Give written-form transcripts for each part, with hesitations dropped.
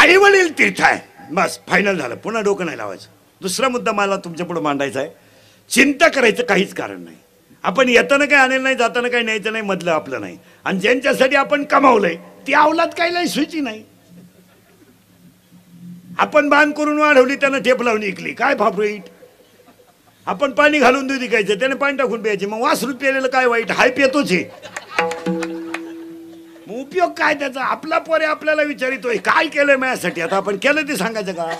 आई वडील तीर्थ आहे, बस फायनल झालं, पुन्हा डोकं नाही लावायचं. दुसरा मुद्दा मला तुमच्या पुढे मांडायचा आहे. चिंता करायचं काहीच कारण नाही. आपण येताना काही आणेल नाही, जाताना काही न्यायचं नाही, मधलं आपलं नाही. आणि ज्यांच्यासाठी आपण कमावलंय ती अवलाद काही नाही सुची नाही. आपण बांध करून वाढवली, त्यानं ठेप लावून इकली, काय फाफरीट. आपण पाणी घालून दूध विकायचं, त्याने पाणी टाकून प्यायचे, मग वासरूत प्यायलेलं काय वाईट, हाय पितोच आहे. मग उपयोग काय त्याचा. आपला पोरे आपल्याला विचारितोय काय केलंय माझ्यासाठी, आता आपण केलं ते सांगायचं का.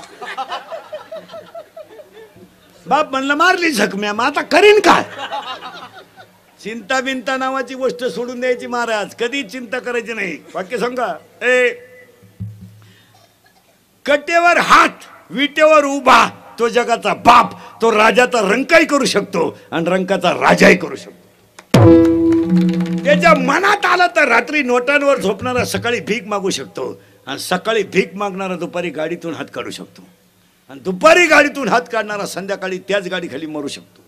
बाप म्हणलं मारली झकम्या, मग आता करीन काय. चिंता बिंता नावाची गोष्ट सोडून द्यायची महाराज, कधी चिंता करायची नाही. वाक्य सांगा. कटेवर हात विटेवर उभा तो जगाचा बाप, तो राजाचा रंकाई करू शकतो आणि रंकाचा राजाही करू शकतो. त्याच्या मनात आलं तर रात्री नोटांवर झोपणारा सकाळी भीक मागू शकतो, आणि सकाळी भीक मागणारा दुपारी गाडीतून हात काढू शकतो, आणि दुपारी गाडीतून हात काढणारा संध्याकाळी त्याच गाडीखाली मरू शकतो.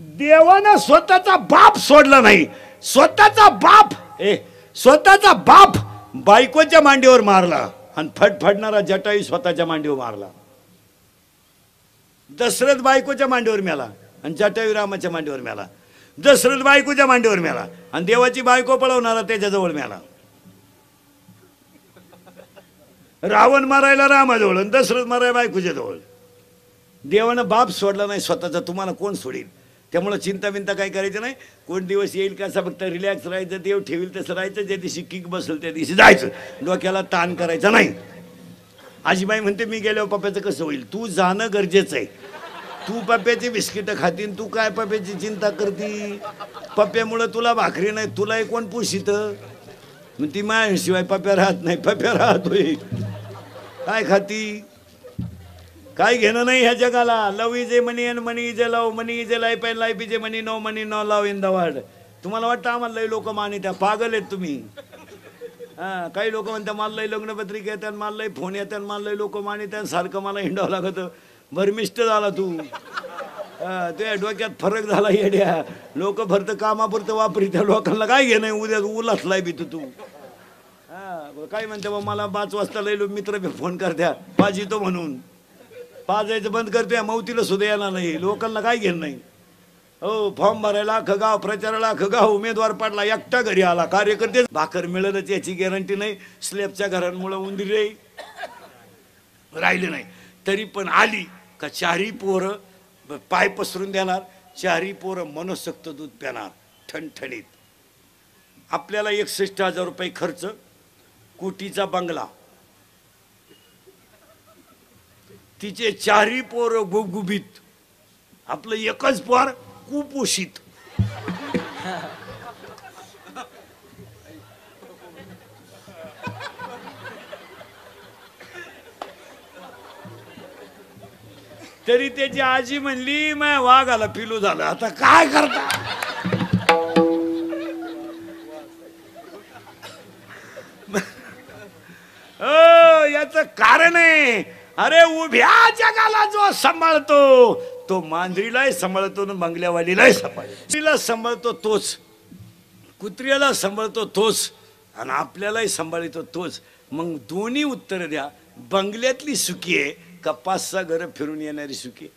देवानं स्वतःचा बाप सोडला नाही. स्वतःचा बाप बायकोच्या मांडीवर मारला आणि फटफडणारा जटायू स्वतःच्या मांडीवर मारला. दशरथ बायकोच्या मांडीवर मेला आणि जटायू रामाच्या मांडीवर मेला. दशरथ बायकोच्या मांडीवर मेला आणि देवाची बायको पळवणारा त्याच्याजवळ मेला. रावण मारायला रामाजवळ आणि दशरथ मारायला बायकोच्या जवळ. देवानं बाप सोडला नाही स्वतःचा, तुम्हाला कोण सोडील. त्यामुळं चिंता बिंता काय करायचं नाही. कोण दिवस येईल कसा फक्त रिलॅक्स राहायचं, देव ठेवील तसं राहायचं, ज्या दिवशी किक बसेल त्या दिवशी जायचं, डोक्याला ताण करायचा नाही. आजीबाई म्हणते मी गेल्यावर पप्प्याचं कसं होईल, तू जाणं गरजेचं आहे. तू पप्प्याची बिस्किटं खातीन, तू काय पप्प्याची चिंता करती. पप्प्यामुळं तुला भाकरी नाही, तुला कोण पुशित. मग ती माझ्याशिवाय पप्प्या राहत नाही, पप्प्या राहतोय काय खाती. काय घेणं नाही ह्या जगाला. Love is a money and money is a love, money is a life and life is a money, no money no love in the world. तुम्हाला वाटतं आम्हाला लई लोक मानित्या, पागल आहेत तुम्ही. हां, काही लोक म्हणतात मला लई लग्नपत्रिका येतात, मला लई फोन येतात, मला लई लोक मानित्या, सारखं मला हिंडावं लागतं. भरमिष्ट झाला तू. तुझ्या डोक्यात फरक झाला येड्या. लोक भरतं कामापुरतं वापरी, त्या लोकांना काय घेणं. उद्या उलासलाय बी तू. हां, काय म्हणते बा मला 5 वाजता लई लोक मित्र फोन करत्या पाच येतो म्हणून. पाजायचं बंद करतोय, मौतीला सुद्धा येणार नाही. लोकांना काय घेणं नाही. हो, फॉर्म भरायला अख्खं गाव, प्रचाराला अख्खं गाव, उमेदवार पाडला एकटा घरी आला, कार्यकर्ते भाकर मिळेलच याची गॅरंटी नाही. स्लॅबच्या घरांमुळे उंदीर राहिले नाही, तरी पण आली का 4ही पोरं पाय पसरून देणार, 4ही पोरं मनसोक्त दूध पिणार ठणठणीत. आपल्याला 61,000 रुपये खर्च, कोटीचा बंगला, तिचे 4ही पोरं गुबगुबीत, आपलं एकच पोर कुपोषित. तरी त्याची आजी म्हणली माझ्या वाघाला पिलू झालं, आता काय करता. याचं कारण आहे, अरे उभ्या जगाला जो सांभाळतो तो मांजरीलाही सांभाळतो ना बंगल्यावालीलाही सांभाळतो. सांभाळतो तोच, कुत्र्याला सांभाळतो तोच, आणि आपल्यालाही सांभाळतो तोच. मग दोन्ही उत्तर द्या. बंगल्यातली सुखी आहे का 5-6 घरं फिरून येणारी सुखी आहे.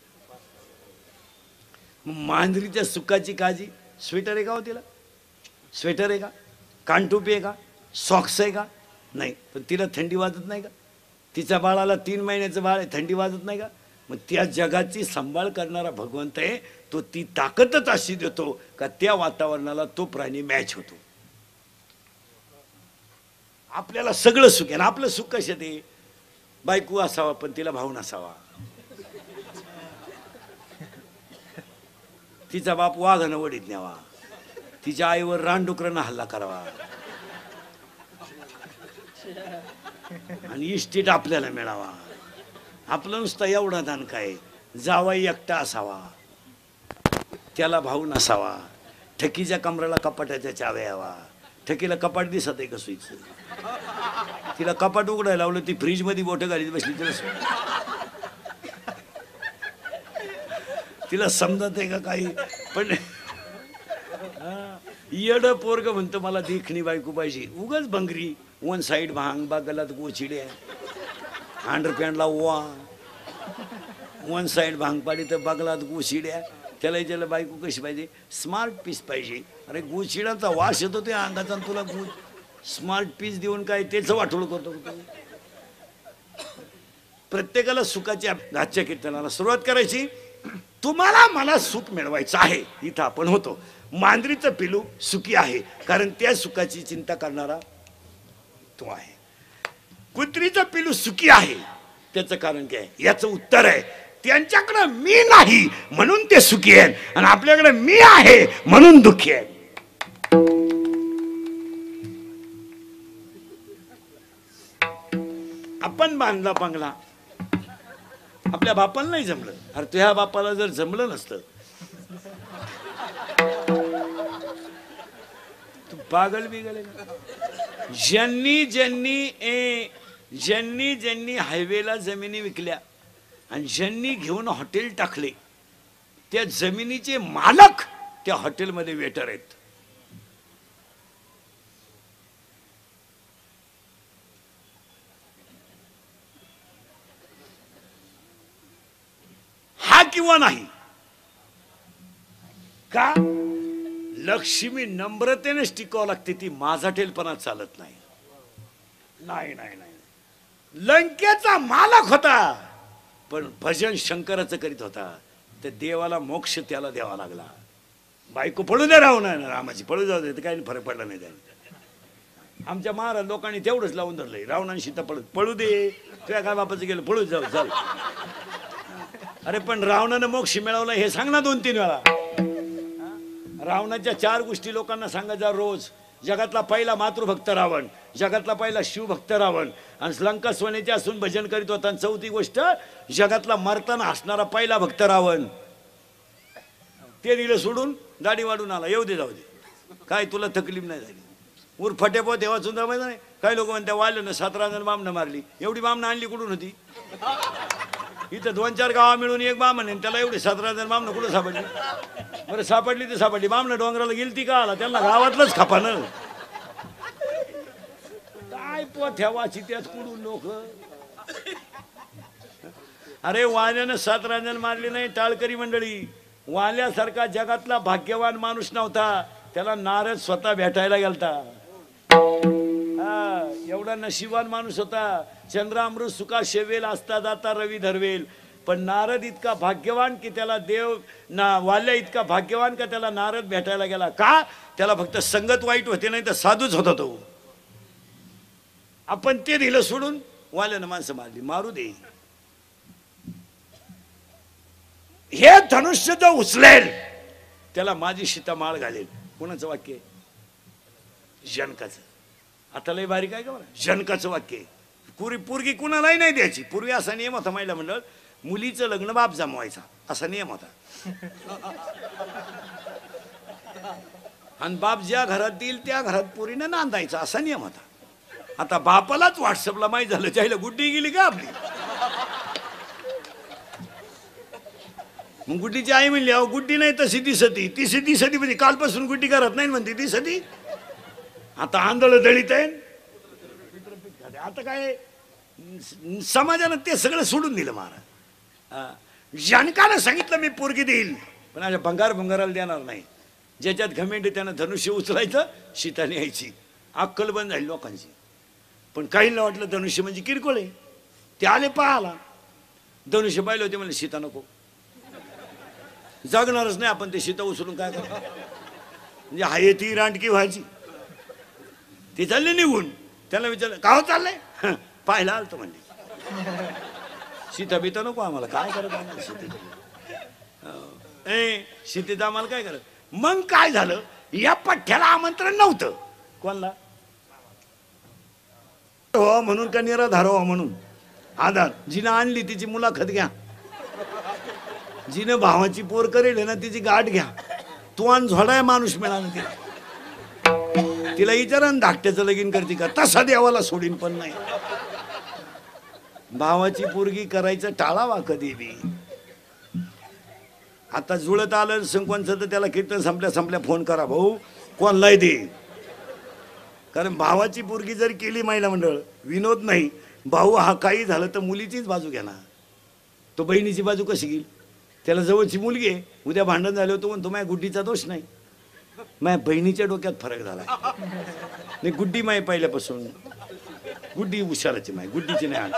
मांजरीच्या सुखाची काळजी. स्वेटर आहे का हो तिला, स्वेटर आहे का, कानटोपी आहे का, सॉक्स आहे का, नाही. पण तिला थंडी वाजत नाही का. तिच्या बाळाला 3 महिन्याचं बाळ आहे, थंडी वाजत नाही का. मग त्या जगाची सांभाळ करणारा भगवंत आहे तो. ती ताकदच अशी देतो का त्या वातावरणाला तो प्राणी मॅच होतो. आपल्याला सगळं सुख आहे ना. आपलं सुख कशात आहे. बायको असावा पण तिला भाऊ नसावा, तिचा बाप वाघानं वडीत न्यावा, तिच्या आईवर रानडुकरांना हल्ला करावा, आणि इस्टेट आपल्याला मिळावा. आपलं नुसतं एवढा दान काय. जावाई एकटा असावा, त्याला भाऊ नसावा, ठकीच्या कमराला कपाटाच्या चाव्या यावा. ठकीला कपाट दिसत आहे का सुईचं, तिला कपाट उघडायला लावलं, ती फ्रीज मध्ये बोटं घालीत बसली, तिला समजत आहे का काही. पण येड पोरग म्हणतो मला देखणी बायको पाहिजे, उगाच भंगरी. वन साईड भांग बागलात गोचिड्या अंडरपॅन्टला ओवा वन साईड भांग पाडी तर बागलात गोचिड्या त्याला विचारलं बायको कशी पाहिजे स्मार्ट पीस पाहिजे अरे गोचिड्याचा वास येतो ते अंगाचा तुला स्मार्ट पीस देऊन काय तेच वाटोळ करतो प्रत्येकाला सुखाची आजच्या कीर्तनाला सुरुवात करायची तुम्हाला मला सुख मिळवायचं आहे इथं आपण होतो मांजरीचं पिलू सुखी आहे कारण त्या सुखाची चिंता करणारा तो आहे कुत्रीचं पिलू सुखी आहे त्याचं कारण काय याचं उत्तर आहे त्यांच्याकडे मी नाही म्हणून ते सुखी आहेत आणि आपल्याकडे मी आहे म्हणून दुःखी आहे आपण बांधला बंगला आपल्या बापाला नाही जमलं अरे तुझ्या बापाला जर जमलं नसतं तू पागल बिगल ज्यांनी ज्यांनी हायवेला जमिनी विकल्या आणि ज्यांनी घेऊन हॉटेल टाकले त्या जमिनीचे मालक त्या हॉटेलमध्ये वेटर आहेत हा किंवा नाही का लक्ष्मी नम्रतेनेच टिकावं लागते ती माझाटेलपणा चालत नाही नाही नाही नाही लंकेचा मालक होता पण भजन शंकराचं करीत होता तर देवाला मोक्ष त्याला द्यावा लागला बायको पळू दे राहू नाही रामाची पळू जाऊ दे काही फरक पडला नाही त्याने आमच्या महाराज लोकांनी तेवढंच लावून धरलंय रावणाने सीता पळू दे तुझ्या काय बापाचं गेलं पळू जाऊ चाल अरे पण रावणानं मोक्ष मिळवला हे सांग ना 2-3 वेळा रावणाच्या 4 गोष्टी लोकांना सांगायचा रोज जगातला पहिला मातृभक्त रावण जगातला पहिला शिवभक्त रावण आणि लंका सोन्याची असून भजन करीत होता आणि 4थी गोष्ट जगातला मरताना हसणारा पहिला भक्त रावण ते दिलं सोडून दाढी वाढून आला येऊ दे जाऊ दे काय तुला तकलीफ नाही झाली उरफटे पो तेव्हा सुद्धा माहिती नाही काही लोक म्हणते वाल्यानं 17 जण बामणं मारली एवढी बामणं आणली कुठून होती इथं 2-4 गावा मिळून एक बामण आहे त्याला एवढी 17 जण बामणं कुठं सापडली बरं सापडली तर सापडली बामणं डोंगराला गेली ती का आला त्यांना गावातलंच खपानं काय पोथ्यावाची त्यात कुडून लोक अरे वाल्यानं 17 जण मारली नाही टाळकरी मंडळी वाल्यासारखा जगातला भाग्यवान माणूस नव्हता त्याला नारद स्वतः भेटायला गेलता एवढा नशिबान माणूस होता चंद्रामृत सुखा शेवेल असता जाता रवी धरवेल पण नारद इतका भाग्यवान की त्याला देव वाल्या इतका भाग्यवान का त्याला नारद भेटायला गेला का त्याला फक्त संगत वाईट होते नाही तर साधूच होता तो आपण ते दिलं सोडून वाल्यानं माणसं मारली मारू दे हे धनुष्य जो उचलेल त्याला माझी सीता माळ घालेल कोणाचं वाक्य जनकाचं आता लय भारी काय का बरं जनकाचं वाक्य पूर्वी कुणालाही नाही द्यायची पूर्वी असा नियम होता महिला मंडळ मुलीचं लग्न बाप जमवायचा असा नियम होता आणि बाप ज्या घरात देईल त्या घरात पुरीनं नांदायचा असा नियम होता आता बापालाच व्हॉट्सअपला माहीत झालं त्याला गुड्डी गेली का आपली मग गुड्डीची आई म्हणली अहो गुड्डी नाही तशी दिसती ती सती म्हणजे कालपासून गुड्डी करत नाही म्हणते ती सती आता आंधळ दळीत आहे आता काय समाजानं ते सगळं सोडून दिलं महाराज जनकानं सांगितलं मी पोरगी देईल पण अशा भंगाराला देणार नाही ज्याच्यात घमेंड त्यानं धनुष्य उचलायचं सीताने यायची अक्कल बंद झाली लोकांची पण काहींना वाटलं धनुष्य म्हणजे किरकोळ आहे ते आले पाहाला धनुष्य पाहिले होते म्हणजे सीता नको जगणारच नाही आपण ते सीता उचलून काय करतो म्हणजे हाय ती रांडकी व्हायची ती चालली निघून त्याला विचारलं का हो चाललंय पाहायला आलतो म्हणजे सीता बिता नको आम्हाला काय करत आम्हाला सीतेचं आम्हाला काय करत मग काय झालं या पठ्ठ्याला आमंत्रण नव्हतं कोणला हो म्हणून का निराधार हो म्हणून आधार जिनं आणली तिची मुलाखत घ्या जिनं भावाची पोर करेल ना तिची गाठ घ्या तो आणि झोडाय माणूस मिळाला तिला विचारा धाकट्याचं लगीन करते का तसा देवाला सोडीन पण नाही भावाची पोरगी करायचं टाळावा कधी बी आता जुळत आलं संकोनचं तर त्याला कीर्तन संपल्या फोन करा भाऊ कोणलाही दे कारण भावाची पोरगी जर केली महिला मंडळ विनोद नाही, भाऊ हा काही झालं तर मुलीचीच बाजू घेणार, तो बहिणीची बाजू कशी घेईल? त्याला जवळची मुलगी आहे, उद्या भांडण झालं होतं म्हणतो माझ्या गुड्डीचा दोष नाही, माझ्या बहिणीच्या डोक्यात फरक झाला नाही. गुड्डी माय पहिल्यापासून गुड्डी हुशाराची माय, गुड्डीची नाही. आज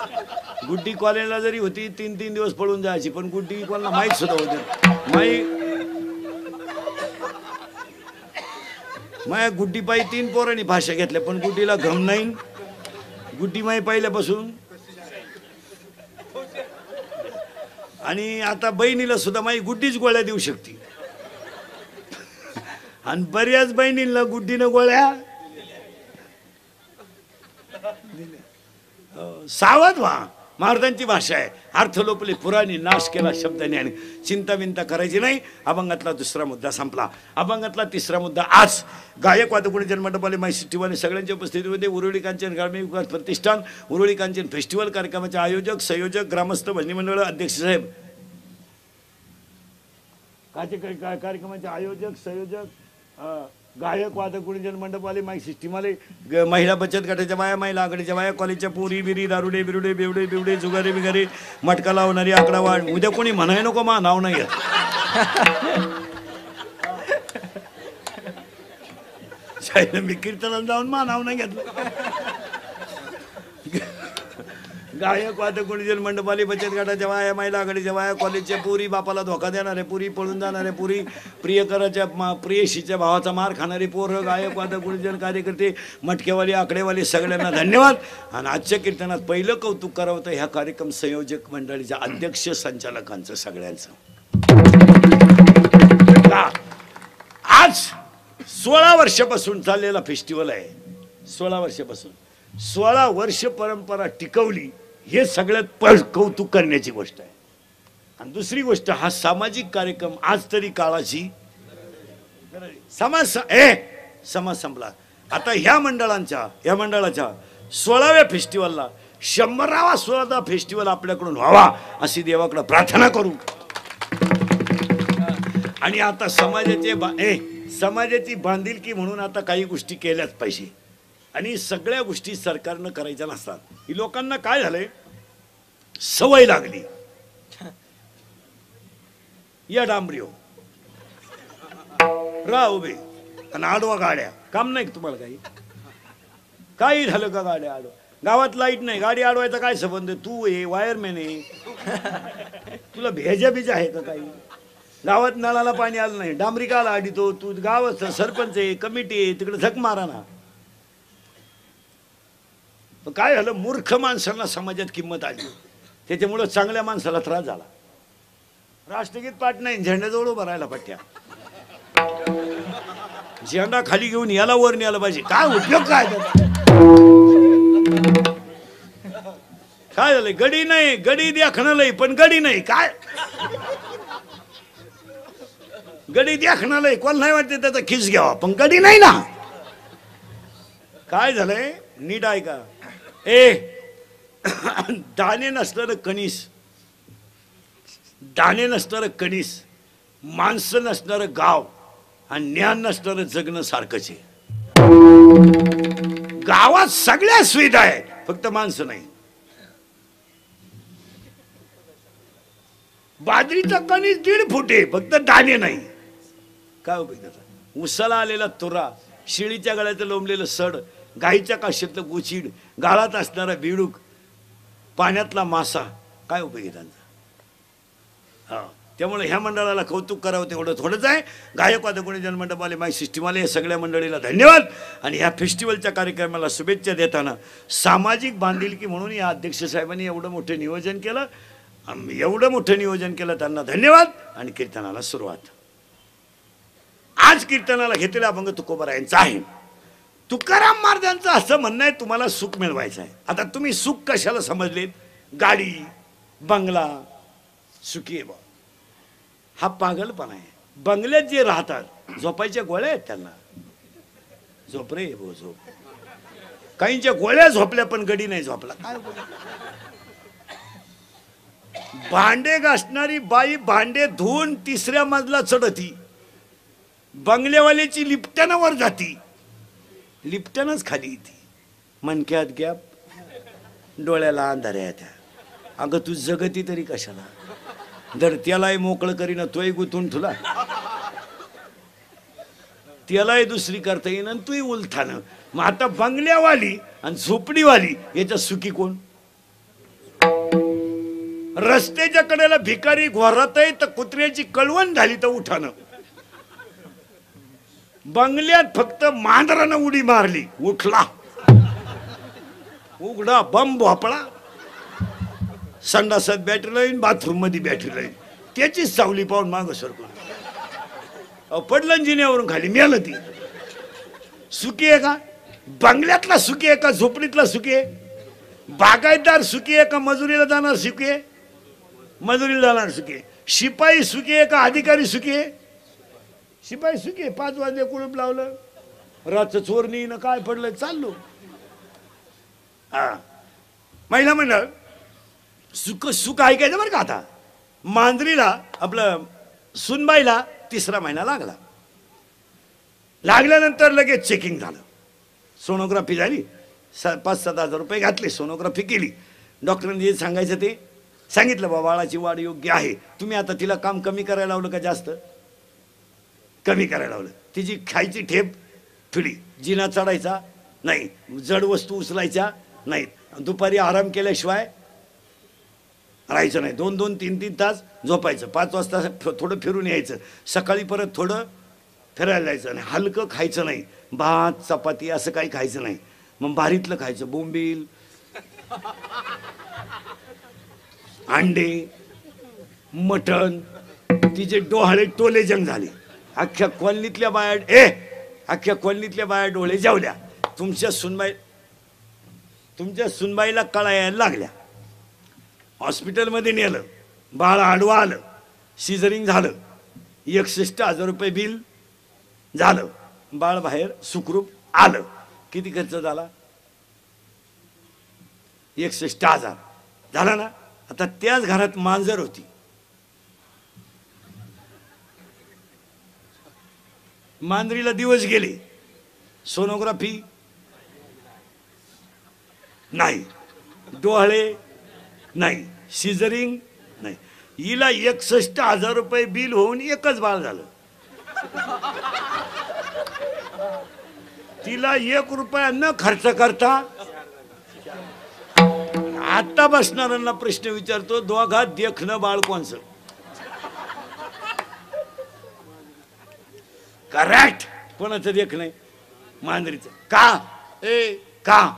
गुड्डी कॉलेजला जरी होती 3-3 दिवस पळून जायची, पण गुड्डी कोणाला माहीत सुद्धा होते माई. माया गुड्डी पायी 3 पोरांनी भाषा घेतल्या, पण गुड्डीला घम नाही. गुड्डी माई पहिल्यापासून. आणि आता बहिणीला सुद्धा माई गुड्डीच गोळ्या देऊ शकते, आणि बऱ्याच बहिणींना गुड्डीनं गोळ्या. सावध व्हा, महाराजांची भाषा आहे. अर्थ लोपले पुराणी, नाश केला शब्दाने, आणि चिंता विंता करायची नाही. अभंगातला दुसरा मुद्दा संपला. अभंगातला तिसरा मुद्दा. आज गायक वादकोणी जन्मंडपाले माहिती टीवाने सगळ्यांच्या उपस्थितीमध्ये उरुळी कांचन ग्रामीण विकास प्रतिष्ठान, उरुळी कांचन फेस्टिवल कार्यक्रमाचे आयोजक, संयोजक, ग्रामस्थ, भजनी मंडळ अध्यक्ष साहेब, कार्यक्रमाचे आयोजक, संयोजक, गायक वादक गुणजन मंडपवाले, माईक सिस्टीमवाले, महिला बचत गटाच्या बाया, महिला आघाडीच्या बाया, कॉलेजच्या पोरी बिरी, दारुडे बिरुडे, बेवडे बिवडे, जुगारे बिगारे, मटका लावणारी, आकडा वाढ. उद्या कोणी म्हणाय नको मा नाव नाही येत. मी कीर्तनाला जाऊन मा नाव नाही घेतलं. गायक वादक गुणजन मंडपाली, बचत गटाच्या बाया, महिला आघाडीच्या बाया, कॉलेजच्या पुरी, बापाला धोका देणारे पुरी, पळून जाणारे पुरी, प्रियकराच्या प्रियशीच्या भावाचा मार खाणारी पोरं, गायक वादक गुणजन कार्यकर्ते, मटकेवाली, आकडेवाली, सगळ्यांना धन्यवाद. आणि आजच्या कीर्तनात पहिलं कौतुक करावं तर ह्या कार्यक्रम संयोजक मंडळीच्या अध्यक्ष संचालकांचं सगळ्यांचं. आज 16 वर्षापासून चाललेला फेस्टिवल आहे. 16 वर्षापासून 16 वर्ष परंपरा टिकवली, हे सगळ्यात कौतुक करण्याची गोष्ट आहे. आणि दुसरी गोष्ट, हा सामाजिक कार्यक्रम आज तरी काळाची समाज संपला. आता ह्या मंडळाच्या 16व्या फेस्टिवलला 100वा 16वा फेस्टिवल आपल्याकडून व्हावा अशी देवाकडे प्रार्थना करू. आणि आता समाजाची बांधिलकी म्हणून आता काही गोष्टी केल्याच पाहिजे. आणि सगळ्या गोष्टी सरकारनं करायच्या नसतात. ही लोकांना काय झालंय, सवय लागली. या डांबरीओ रा उभे आणि आडवा गाड्या, काम नाही तुम्हाला काही झालं का गाड्या आडवा? गावात लाईट नाही, गाडी आडवायचा काय संबंध? तू आहे वायरमॅन आहे, तुला भेजा बिजा आहे का काही? गावात नळाला पाणी आलं नाही, डांबरी काला आडीतो तू? गावात सरपंच आहे, कमिटी आहे, तिकडे झक मारा ना. काय झालं, मूर्ख माणसांना समाजात किंमत आली, त्याच्यामुळं चांगल्या माणसाला त्रास झाला. राष्ट्रगीत पाठ नाही, झेंड्याजवळ उभं राहायला पट्ट्या, झेंडा खाली घेऊन याला वर न्यायला पाहिजे. काय उपयोग काय काय झालंय? गडी नाही, गडी द्याखणालय पण गडी नाही. काय गडी द्याखणालय, कोण नाही वाटते त्याचा खिस घ्यावा, पण गडी नाही ना. काय झालंय नीट ऐका. दाणे नसणारं कणीस, माणसं नसणारं गाव, आणि ज्ञान नसणारं जगणं सारखंच आहे. गावात सगळ्या सुविधा आहेत, फक्त माणसं नाही. बाजरीचा कणीस 1.5 फूट आहे, फक्त दाणे नाही. काय उपयोग त्याचा? उसाला आलेला तुरा, शिळीच्या गळ्याचं लोंबलेलं सड, गाईच्या काशीतलं गोचीड, गाळात असणारा बिडूक, पाण्यातला मासा, काय उपयोग आहे त्यांचा? हा, त्यामुळे ह्या मंडळाला कौतुक करावं तेवढं थोडंच आहे. गायक वादक गुणजन मंडपाले, माई सिस्टीमवाले, या सगळ्या मंडळीला धन्यवाद. आणि ह्या फेस्टिवलच्या कार्यक्रमाला शुभेच्छा देताना सामाजिक बांधिलकी म्हणून या अध्यक्ष साहेबांनी एवढं मोठं नियोजन केलं, त्यांना धन्यवाद. आणि कीर्तनाला सुरुवात. आज कीर्तनाला घेतलेला अभंग तुकोबारायांचा आहे. तुकाराम महाराजांचं असं म्हणणं आहे, तुम्हाला सुख मिळवायचं आहे. आता तुम्ही सुख कशाला समजलेत? गाडी, बंगला, सुखी आहे बा, हा पागलपणा आहे. बंगल्यात जे राहतात झोपायच्या गोळ्या आहेत, त्यांना झोप रे भो झोप. काहींच्या गोळ्या झोपल्या पण गडी नाही झोपला. काय भांडे घासणारी बाई भांडे धुवून 3ऱ्या मजला चढती, बंगल्यावाल्याची लिफ्टनं वर जाती, लिफ्टनच खाली येते, मनक्यात गॅप, डोळ्याला अंधाऱ्या त्या. अगं तू जगती तरी कशाला? धड त्यालाही मोकळं करीन, तोही गुंतून तुला, त्यालाही दुसरी करता येईन आणि तूही उलथानं. मग आता बंगल्यावाली आणि झोपडीवाली याच्या सुखी कोण? रस्त्याच्या कडेला भिकारी घोरात आहे तर कुत्र्याची कळवण झाली तर उठानं. बंगल्यात फक्त मांजरानं उडी मारली, उठला, उघडा बंब भोपळा, संडासात बॅटरी लाईन, बाथरूम मध्ये बॅटरी लाईन, त्याचीच सावली पाहून माग सरकून पडलं जिन्यावरून खाली, मेलं. ती सुखी आहे का? बंगल्यातला सुखी आहे का झोपडीतला सुखी आहे? बागायतदार सुखी आहे का मजुरीला जाणार सुखी आहे? मजुरीला जाणार सुखी आहे. शिपाई सुखी आहे का अधिकारी सुखी आहे? शिपाई सुखी आहे. 5 वाजले कुलूप लावलं, रातचं चोरणी न काय पडलं, चाललो. हा, महिला मंडळ सुख सुख ऐकायचं बरं का. आता मांजरीला आपलं सुनबाईला 3रा महिना लागला. लागल्यानंतर लगेच चेकिंग झालं, सोनोग्राफी झाली, 5-7 हजार रुपये घातले, सोनोग्राफी केली. डॉक्टरांनी जे सांगायचं ते सांगितलं, बाबा बाळाची वाढ योग्य आहे. तुम्ही आता तिला काम कमी करायला लावलं का जास्त? कमी करायला लावलं. तिची खायची ठेप थोडी, जिना चढायचा नाही, जड वस्तू उचलायच्या नाहीत, दुपारी आराम केल्याशिवाय राहायचं नाही, 2-2, 3-3 तास झोपायचं, 5 वाजता थोडं फिरून यायचं, सकाळी परत थोडं फिरायला जायचं. नाही हलकं खायचं नाही, भात चपाती असं काही खायचं नाही. मग भारीतलं खायचं, बोंबील, अंडे, मटण. तिचे डोहाळे टोले जंग झाले. अख्ख्या कॉलनीतल्या बाया अख्ख्या कॉलनीतल्या बाया डोळे जेवल्या. तुमच्या सुनबाईला कळा यायला लागल्या. हॉस्पिटलमध्ये नेलं, बाळ आडवा आलं, सिझरिंग झालं, 61,000 रुपये बिल झालं, बाळ बाहेर सुखरूप आलं. किती खर्च झाला? 61,000 झाला ना. आता त्याच घरात मांजर होती. मांजरीला दिवस गेले, सोनोग्राफी नाही, डोळे नाही, सिझरिंग नाही. हिला 61,000 रुपये बिल होऊन एकच बाळ झालं. तिला 1 रुपया न खर्च करता. आता बसणाऱ्यांना प्रश्न विचारतो, दोघात देखणं बाळ कोणचं? करेक्ट. कोणाचं देख नाही? मांजरीचं. का?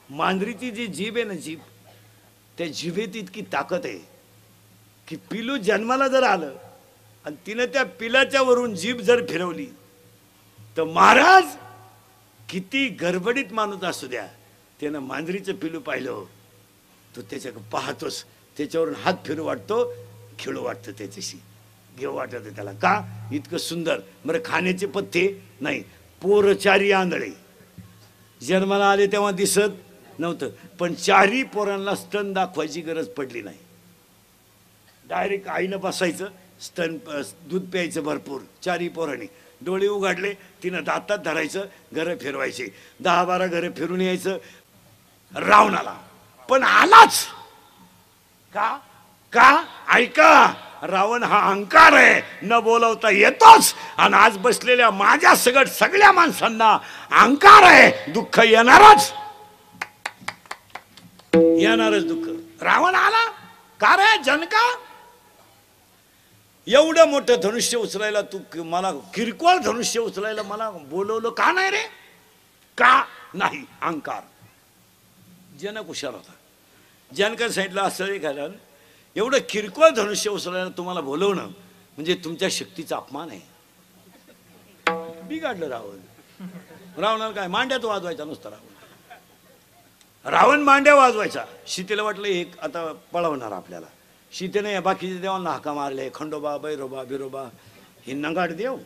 मांजरीची जी जीभ आहे ना, जीभ, त्या जिभेत इतकी ताकद आहे की पिलू जन्माला जर आलं आणि तिनं त्या पिलाच्या वरून जीभ जर फिरवली तर महाराज किती गडबडीत माणूस असू द्या, त्यानं मांजरीचं पिलू पाहिलं तो त्याच्याकडे पाहतोस, त्याच्यावरून हात फिरू वाटतो, खेळू वाटतं, त्याच्याशी घेऊ वाटत त्याला. का? इतकं सुंदर. बरं, खाण्याचे पथ्ये नाही. पोरचारी आंधळे जन्माला आले तेव्हा दिसत नव्हतं, पण 4ही पोरांना स्तन दाखवायची गरज पडली नाही. डायरेक्ट आईनं बसायचं, स्तन दूध प्यायचं भरपूर. 4ही पोरांनी डोळे उघडले, तिनं दातात धरायचं, घरं फिरवायचे, 10-12 घरं फिरून यायचं. रावण आला, पण आलाच का? ऐका, रावण हा अहंकार आहे, न बोलवता येतोच. आणि आज बसलेल्या माझ्या सगळ्या माणसांना अहंकार आहे. दुःख येणारच दुःख. रावण आला का रे जनका? एवढं मोठं धनुष्य उचलायला तू मला, किरकोळ धनुष्य उचलायला मला बोलवलं का नाही रे? का नाही? अहंकार. जनक हुशार होता. जनका सांगितलं, असं घाला, एवढं किरकोळ धनुष्य उचलायला तुम्हाला बोलवणं म्हणजे तुमच्या शक्तीचा अपमान आहे. बिघडलं रावण. रावणाला काय मांड्यात वाजवायचा नुसता. रावण मांड्या वाजवायचा. सीतेला वाटलं एक आता पळवणार आपल्याला. सीतेने बाकीच्या देवांना हाका मारले, खंडोबा, बैरोबा, बिरोबा, हे नगाड देव.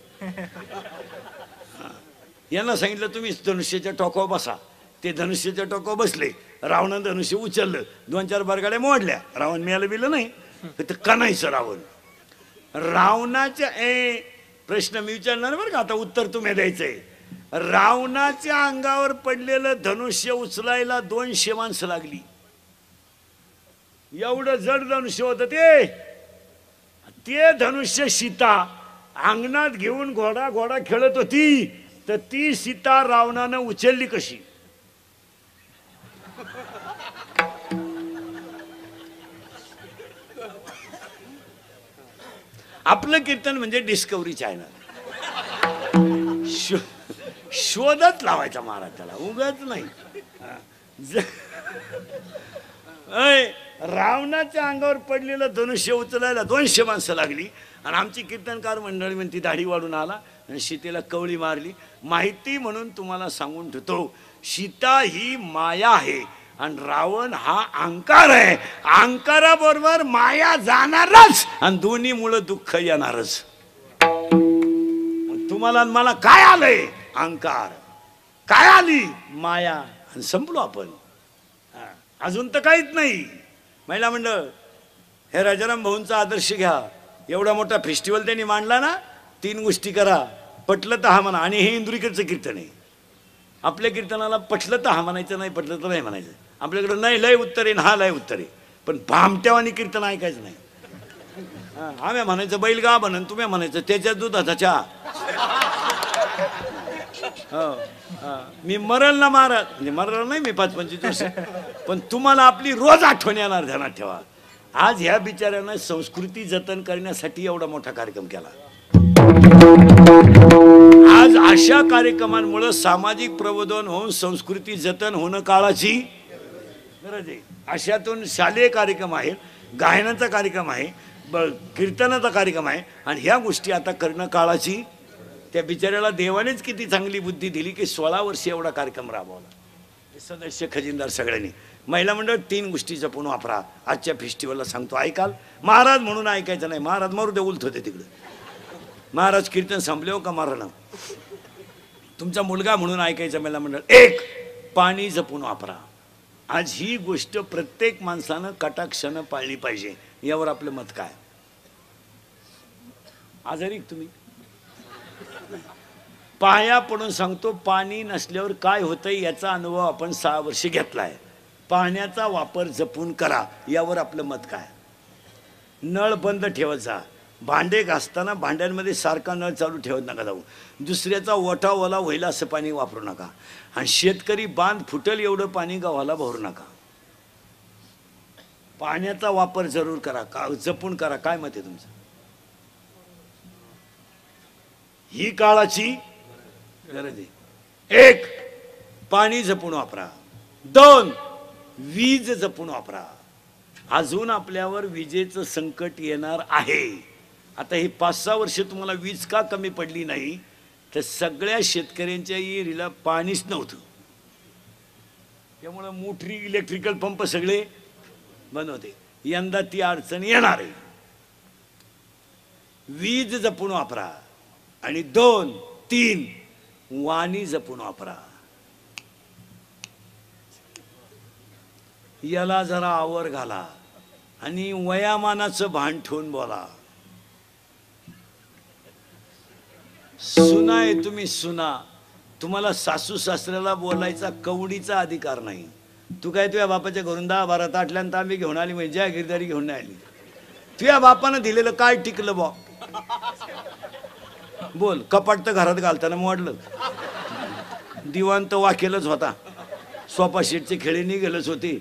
यांना सांगितलं तुम्ही धनुष्याच्या टोकावर बसा. ते धनुष्याच्या टोकावर बसले. रावणानं धनुष्य उचललं, 2-4 बरगाड्या मोडल्या. रावण मिळालं बिलं नाही, तर कणायचं रावण. रावणाच्या प्रश्न मी विचारणार बरं का, आता उत्तर तुम्ही द्यायचंय. रावणाच्या अंगावर पडलेलं धनुष्य उचलायला 200 माणसं लागली. एवढं जड धनुष्य होतं ते धनुष्य सीता अंगणात घेऊन घोडा घोडा खेळत होती. तर ती सीता रावणानं उचलली कशी? आपलं कीर्तन म्हणजे डिस्कवरी चॅनल. शोधत लावायचा महाराज त्याला, उगाच नाही. रावणाच्या अंगावर पडलेलं धनुष्य उचलायला 200 माणसं लागली. आणि आमची कीर्तनकार मंडळी म्हणती दाढी वाढून आला आणि सीतेला कवळी मारली. माहिती म्हणून तुम्हाला सांगून ठेवतो, सीता ही माया आहे आणि रावण हा अहंकार आहे. अहंकाराबरोबर माया जाणारच आणि दोन्ही मुळे दुःख येणारच. तुम्हाला मला काय आलंय? अहंकार. काय आली? माया. आणि संपलो आपण. अजून तर काहीच नाही. महिला मंडळ, हे राजाराम भाऊंचा आदर्श घ्या. एवढा मोठा फेस्टिवल त्यांनी मांडला ना. 3 गोष्टी करा. पटलं तर हा म्हणा. आणि हे इंदुरीकडचं कीर्तन आहे. आपल्या कीर्तनाला पटलं तर हा म्हणायचं, नाही पटलं तर नाही म्हणायचं. आपल्याकडं नाही लय उत्तर आहे, हा लय उत्तर आहे. पण भामट्यावानी कीर्तन ऐकायचं नाही. आम्ही म्हणायचं बैल गा बनन, तुम्ही म्हणायचं त्याच्या दुधाचा चहा. मी मरल ना महाराज, म्हणजे मरल नाही मी 5-25 वर्ष, पण तुम्हाला आपली रोज आठवण येणार, ध्यानात ठेवा. आज ह्या बिचाऱ्यानं संस्कृती जतन करण्यासाठी एवढा मोठा कार्यक्रम केला. आज अशा कार्यक्रमांमुळे सामाजिक प्रबोधन होऊन संस्कृती जतन होणं काळाची गरज आहे. अशातून शालेय कार्यक्रम आहे, गायनाचा कार्यक्रम आहे, कीर्तनाचा कार्यक्रम आहे, आणि ह्या गोष्टी आता करणं काळाची. त्या बिचाऱ्याला देवानेच किती चांगली बुद्धी दिली की 16 वर्ष एवढा कार्यक्रम राबवला. सदस्य खजिनदार सगळ्यांनी. महिला मंडळ 3 गोष्टी जपून वापरा. आजच्या फेस्टिवलला सांगतो, ऐकाल. महाराज म्हणून ऐकायचं नाही. महाराज मारू दे, उलट होते तिकडे. महाराज कीर्तन संपले हो का मारणं. तुमचा मुलगा म्हणून ऐकायचं. महिला मंडळ 1, पाणी जपून वापरा. आज ही गोष्ट प्रत्येक माणसानं कटाक्षानं पाळली पाहिजे. यावर आपलं मत काय? आजारी तुम्ही पाया पडून सांगतो, पाणी नसल्यावर काय होतं याचा अनुभव आपण 6 वर्ष घेतलाय. पाण्याचा वापर जपून करा. यावर आपलं मत काय? नळ बंद ठेवायचा. भांडे घासताना भांड्यांमध्ये सारखा नळ चालू ठेवत नका जाऊ. दुसऱ्याचा ओटा ओला होईल असं पाणी वापरू नका. आणि शेतकरी बांध फुटल एवढं पाणी गावाला भरू नका. पाण्याचा वापर जरूर करा, जपून करा. काय मत आहे तुमचं? ही काळाची गरज आहे. 1, पाणी जपून वापरा. 2, वीज जपून वापरा. अजून आपल्यावर विजेचं संकट येणार आहे. आता ही 5-6 वर्ष तुम्हाला वीज का कमी पडली नाही, तर सगळ्या शेतकऱ्यांच्या विहिरीला पाणीच नव्हतं. त्यामुळे मोटरी, इलेक्ट्रिकल पंप सगळे बंद होते. यंदा ती अडचण येणार आहे. वीज जपून वापरा. आणि 2, 3, वाणी जपून वापरा. याला जरा आवर घाला आणि वयामानाचं भान ठेवून बोला. सुना आहे तुम्ही, सुना. तुम्हाला सासू सासऱ्याला बोलायचा कवडीचा अधिकार नाही. तू काय तुझ्या बापाच्या घरून 10-12 ताटल्यान तांबे घेऊन आली म्हणजे जागीरदारी घेऊन नाही आली. तुझ्या बापानं दिलेलं काय टिकलं बा? बोल. कपाट तर घरात घालताना मोडलं. दिवाण तर वाकेलच होता. सोफा सेटचे खेळे निघेलच होते.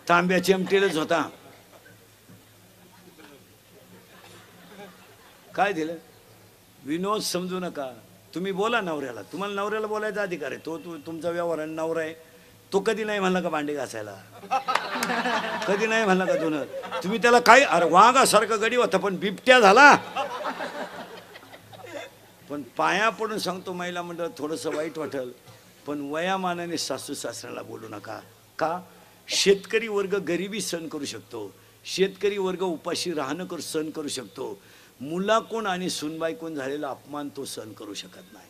तांब्या चिमटेलच होता. काय दिलं? विनोद समजू नका. तुम्ही बोला नवऱ्याला. तुम्हाला नवऱ्याला बोलायचा अधिकार आहे. तो तुमचा व्यवहार नवरा आहे. तो कधी नाही म्हणला का भांडे घासायला? कधी नाही म्हणला का धुणं? तुम्ही त्याला काय, अरे वाघासारखा गडी होता पण बिबट्या झाला. पण पाया पडून सांगतो महिला मंडळ, थोडंसं वाईट वाटेल पण वयामानाने सासू सासऱ्याला बोलू नका. का? शेतकरी वर्ग गरिबी सहन करू शकतो. शेतकरी वर्ग उपाशी राहणं सहन करू शकतो. मुलाकोण आणि सुनबाईकोण झालेला अपमान तो सहन करू शकत नाही.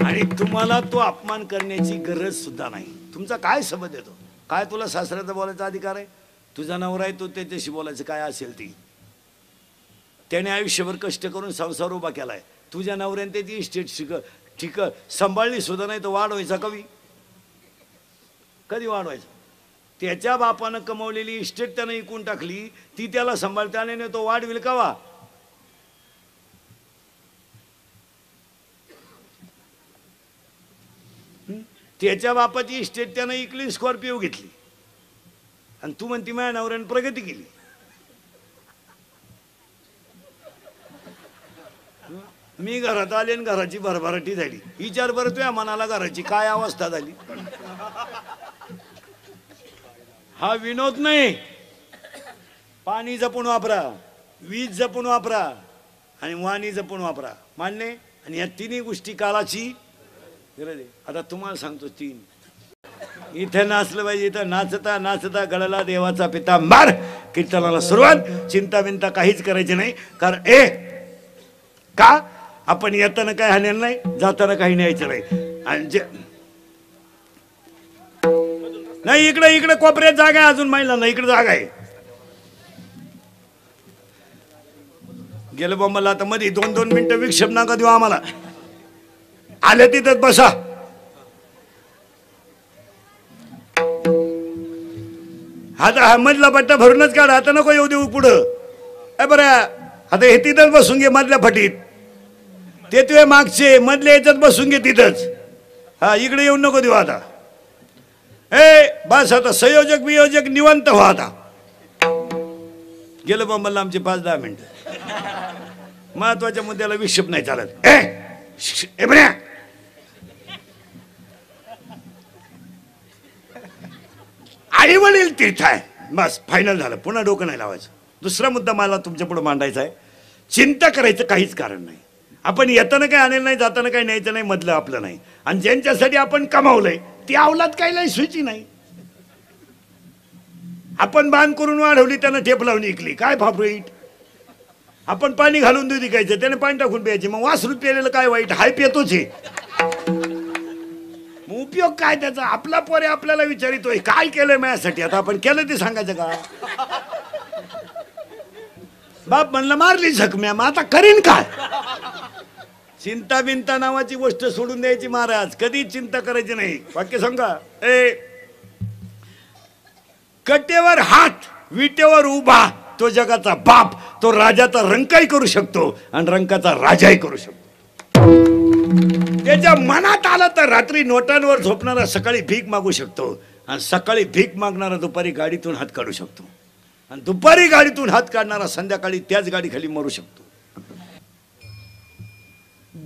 आणि तुम्हाला तो अपमान करण्याची गरज सुद्धा नाही. तुमचा काय संबंध येतो? काय तुला सासऱ्याचा बोलायचा अधिकार आहे? तुझा नवरा आहे, तो त्याच्याशी बोलायचं काय असेल ती. त्याने आयुष्यभर कष्ट करून संसार उभा केलाय. तुझ्या नवऱ्याने त्याची इस्टेट ठीक सांभाळली सुद्धा नाही तर वाढवायचा कधी वाढवायचा? त्याच्या बापानं कमवलेली इस्टेट त्यानं इकून टाकली, ती त्याला सांभाळता आणि तो वाढविल कावा? त्याच्या बापाची इस्टेट त्यानं इकली, स्कॉर्पिओ घेतली, आणि तू म्हणती माझ्या नवऱ्याने प्रगती केली. मी घरात आले आणि घराची भरभराटी झाली. विचार बरं तुझ्या मनाला घराची काय अवस्था झाली. हा विनोद नाही. पाणी जपून वापरा, वीज जपून वापरा आणि वाणी जपून वापरा. मान्य? आणि या तिन्ही गोष्टी काळाची गरज आहे. आता तुम्हाला सांगतो तीन. इथे नाचलं पाहिजे. इथं नाचता नाचता गळाला देवाचा पिता मार. कीर्तनाला सुरुवात. चिंता बिंता काहीच करायची नाही. कारण का आपण येताना काही हाणेल नाही, जाताना काही न्यायचं नाही. आणि नाही इकडे इकडे कोपऱ्यात जागा आहे, अजून महिलांना इकडे जागा आहे. गेलं बॉम्बला आता मध्ये 2-2 मिनिटं विक्षेप नका देऊ आम्हाला. आले तिथंच बसा. आता हा मधला पट्टा भरूनच काढा. आता नको येऊ देऊ पुढं. बरं आता हे तिथंच बसून घे मधल्या फटीत. ते तुझे मागचे मधल्या याच्यात बसून घे तिथंच. हा इकडे येऊन नको देऊ आता. बस आता संयोजक वियोजक निवांत व्हा आता. गेलं बॉम्बला आमचे 5-10 मिनिट. महत्वाच्या मुद्द्याला विक्षेप नाही चालत. आई वडील तीर्थ आहे. बस फायनल झालं. पुन्हा डोकं नाही लावायचं. दुसरा मुद्दा मला तुमच्या पुढे मांडायचा आहे. चिंता करायचं काहीच कारण नाही. आपण येताना काही आणेल नाही, जाताना काही न्यायचं नाही, मधलं आपलं नाही. आणि ज्यांच्यासाठी आपण कमावलंय ती अवलाद काही नाही सुची नाही. आपण बांध करून वाढवली, त्यानं ठेप लावून इकली, काय फाफरीट. आपण पाणी घालून दूध विकायचं, त्याने पाणी टाकून प्यायचे, मग वासरूत प्यायलेलं काय वाईट? हाय पितोच आहे. उपयोग काय त्याचा? आपला पोरे आपल्याला विचारितोय काय केलंय माझ्यासाठी. आता आपण केलं ते सांगायचं का? बाप म्हणलं मारली जखम्या, मग आता करीन काय? चिंता बिंता नावाची गोष्ट सोडून द्यायची महाराज. कधी चिंता करायची नाही. वाक्य सांगा. कटेवर हात विटेवर उभा तो जगाचा बाप. तो राजाचा रंकाही करू शकतो आणि रंकाचा राजाही करू शकतो. त्याच्या मनात आलं तर रात्री नोटांवर झोपणारा सकाळी भीक मागू शकतो, आणि सकाळी भीक मागणारा दुपारी गाडीतून हात काढू शकतो, आणि दुपारी गाडीतून हात काढणारा संध्याकाळी त्याच गाडी खाली मरू शकतो.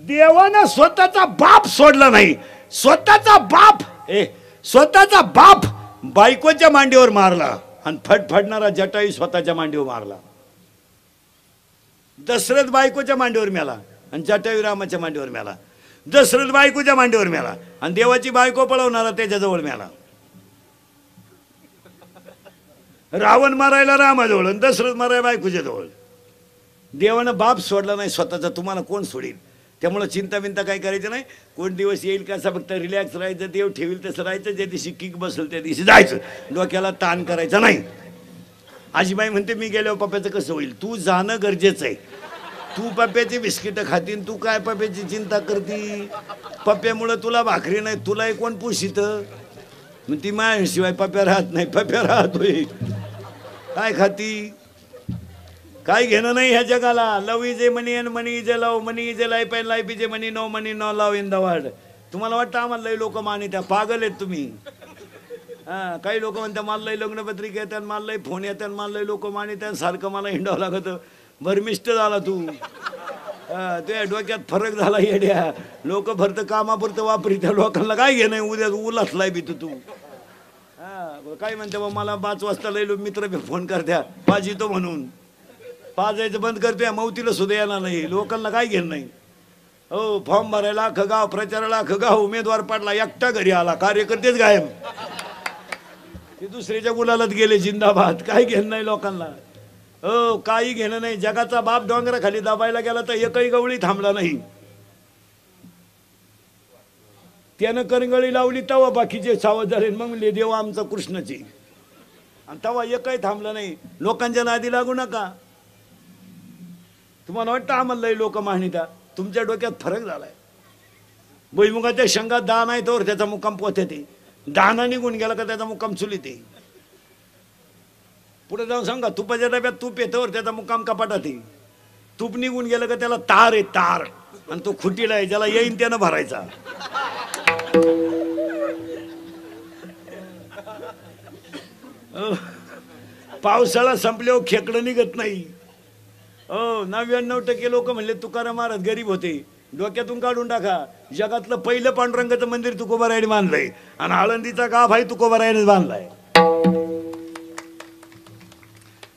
देवानं स्वतःचा बाप सोडला नाही. स्वतःचा बाप बायकोच्या मांडीवर मारला, आणि फडफडणारा जटायू स्वतःच्या मांडीवर मारला. दशरथ बायकोच्या मांडीवर मेला आणि जटायू रामाच्या मांडीवर मेला. दशरथ बायकोच्या मांडीवर मेला आणि देवाची बायको पळवणारा त्याच्याजवळ मेला. रावण मारायला रामाजवळ आणि दशरथ मारायला बायकोच्या जवळ. देवानं बाप सोडला नाही स्वतःचा. तुम्हाला कोण सोडील? त्यामुळे चिंता बिंता काय करायचं नाही. कोण दिवस येईल का असं फक्त रिलॅक्स राहायचं. देव ठेवील तसं राहायचं. ज्या दिवशी किक बसेल त्या दिवशी जायचं. डोक्याला ताण करायचा नाही. आजीबाई म्हणते मी गेल्यावर पप्प्याचं कसं होईल? तू जाणं गरजेचं आहे. तू पप्प्याची बिस्किटं खातीन, तू काय पप्प्याची चिंता करती? पप्प्यामुळं तुला भाकरी नाही, तुलाही कोण पुशीत? मग ती माझ्याशिवाय पप्प्या राहत नाही. पप्प्या राहतोय काय खाती? काय घेणं नाही ह्या जगाला. Love is a money and money is a love. Money is a life and life is a money. No money no love in the world. तुम्हाला वाटतं आम्हाला लई लोक मानित्या? पागल आहेत तुम्ही. हां, काही लोक म्हणतात मला लई लग्नपत्रिका येतात, मला लई फोन येतात, मला लई लोक मानित्या, सारखं मला हिंडावं लागतं. भरमिष्ट झाला तू. तुझ्या डोक्यात फरक झाला येड्या. लोक भरत कामापुरतं वापरी, त्या लोकांना काय घेणं? उद्या उलासलाय बी तू. हां, काय म्हणते बा मला 5 वाजता लई मित्र फोन करत्या पाजितो म्हणून. पाजायचं बंद करतोय, मौतीला सुद्धा येणार नाही. लोकांना काय घेणं नाही. हो, फॉर्म भरायला अख्खं गाव, प्रचाराला अख्खं गाव, उमेदवार पाडला, एकटा घरी आला, कार्यकर्तेच गायब. ते दुसऱ्याच्या गुलालात गेले जिंदाबाद. काय घेणं नाही लोकांना. हो, काही घेणं नाही. जगाचा बाप डोंगराखाली दाबायला गेला तर एकही गवळी थांबला नाही. त्यानं करंगळी लावली तेव्हा बाकीचे सावध झाले. मग म्हणले देव आमचा कृष्णाची, आणि तेव्हा एकही थांबला नाही. लोकांच्या नादी लागू नका. तुम्हाला वाटतं आम्हाला लई लोक मानित्या? तुमच्या डोक्यात फरक झालाय. भुईमुगाच्या शेंगा दाण आहे तोवर त्याचा मुक्काम पोते ते, दाणा निघून गेला का त्याचा मुक्काम चुलीत आहे. पुढे जाऊन सांगा तुपाच्या डब्यात तूप येतोवर त्याचा मुक्काम कपाटात आहे. तूप निघून गेलं का त्याला तार आहे तार, आणि तो खुटीला आहे, ज्याला येईन त्यानं भरायचा. पावसाळा संपल्यावर खेकडं निघत नाही. 99% लोक म्हणले तुकाराम महाराज गरीब होते. डोक्यातून काढून टाका. जगातलं पहिलं पांडुरंगाचं मंदिर तुकोबारायाने बांधलंय, आणि आळंदीचा गाभाई तुकोबारायानेच बांधलाय.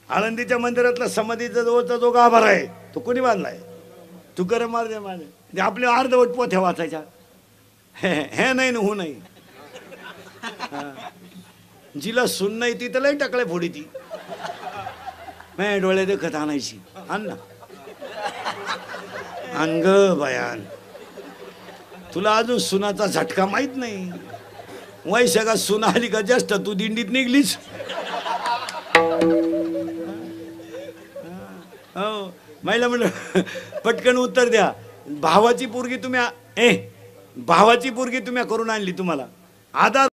आळंदीच्या मंदिरातला समाधीचा जवळचा जो गाभारा आहे तो कोणी बांधलाय? तुकाराम महाराज बांधले. आपल्या अर्धवट पोथ्या वाचायच्या, हे नाही न हो नाही. जिला सुन नाही ती तर लई टाकल्या फोडी ती माझ्या डोळ्या देखत आणायची. आण ना आण ग बयान. तुला अजून सुनाचा झटका माहित नाही. वैशाखात सुना आली का जास्त तू दिंडीत निघलीच. हो महिला म्हणलं पटकन उत्तर द्या. भावाची पोरगी तुम्ही भावाची पोरगी तुम्ही करून आणली, तुम्हाला आधार